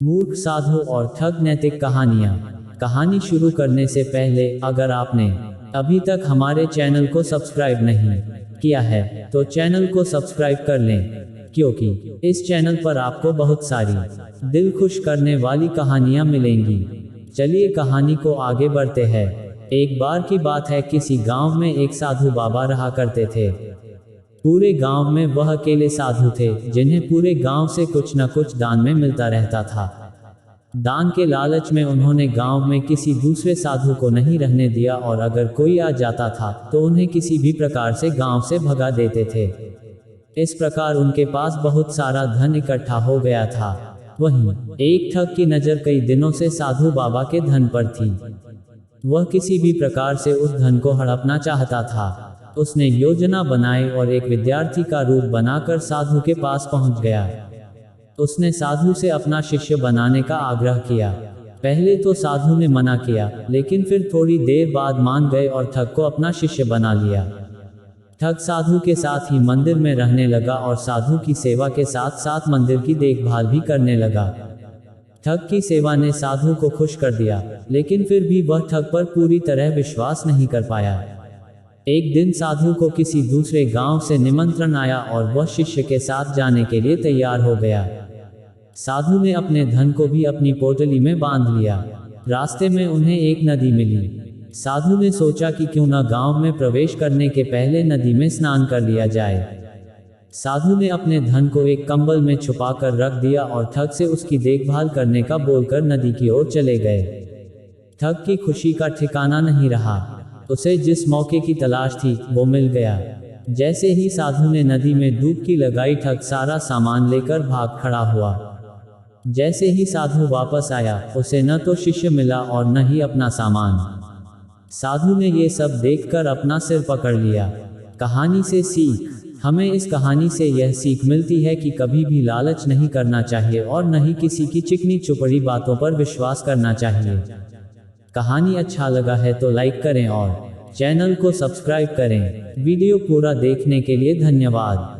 मूर्ख साधु और ठग नैतिक कहानियाँ। कहानी शुरू करने से पहले अगर आपने अभी तक हमारे चैनल को सब्सक्राइब नहीं किया है तो चैनल को सब्सक्राइब कर लें, क्योंकि इस चैनल पर आपको बहुत सारी दिल खुश करने वाली कहानियाँ मिलेंगी। चलिए कहानी को आगे बढ़ते हैं। एक बार की बात है, किसी गांव में एक साधु बाबा रहा करते थे। पूरे गांव में वह अकेले साधु थे जिन्हें पूरे गांव से कुछ न कुछ दान में मिलता रहता था। दान के लालच में उन्होंने गांव में किसी दूसरे साधु को नहीं रहने दिया और अगर कोई आ जाता था तो उन्हें किसी भी प्रकार से गांव से भगा देते थे। इस प्रकार उनके पास बहुत सारा धन इकट्ठा हो गया था। वहीं एक ठग की नजर कई दिनों से साधु बाबा के धन पर थी। वह किसी भी प्रकार से उस धन को हड़पना चाहता था। उसने योजना बनाई और एक विद्यार्थी का रूप बनाकर साधु के पास पहुंच गया। उसने साधु से अपना शिष्य बनाने का आग्रह किया। पहले तो साधु ने मना किया, लेकिन फिर थोड़ी देर बाद मान गए और ठग को अपना शिष्य बना लिया। ठग साधु के साथ ही मंदिर में रहने लगा और साधु की सेवा के साथ साथ मंदिर की देखभाल भी करने लगा। ठग की सेवा ने साधु को खुश कर दिया, लेकिन फिर भी वह ठग पर पूरी तरह विश्वास नहीं कर पाया। एक दिन साधु को किसी दूसरे गांव से निमंत्रण आया और वह शिष्य के साथ जाने के लिए तैयार हो गया। साधु ने अपने धन को भी अपनी पोटली में बांध लिया। रास्ते में उन्हें एक नदी मिली। साधु ने सोचा कि क्यों न गांव में प्रवेश करने के पहले नदी में स्नान कर लिया जाए। साधु ने अपने धन को एक कंबल में छुपा कर रख दिया और ठग से उसकी देखभाल करने का बोलकर नदी की ओर चले गए। ठग की खुशी का ठिकाना नहीं रहा। उसे जिस मौके की तलाश थी वो मिल गया। जैसे ही साधु ने नदी में डुबकी लगाई, ठग सारा सामान लेकर भाग खड़ा हुआ। जैसे ही साधु वापस आया, उसे न तो शिष्य मिला और न ही अपना सामान। साधु ने ये सब देखकर अपना सिर पकड़ लिया। कहानी से सीख। हमें इस कहानी से यह सीख मिलती है कि कभी भी लालच नहीं करना चाहिए और न ही किसी की चिकनी चुपड़ी बातों पर विश्वास करना चाहिए। कहानी अच्छा लगा है तो लाइक करें और चैनल को सब्सक्राइब करें। वीडियो पूरा देखने के लिए धन्यवाद।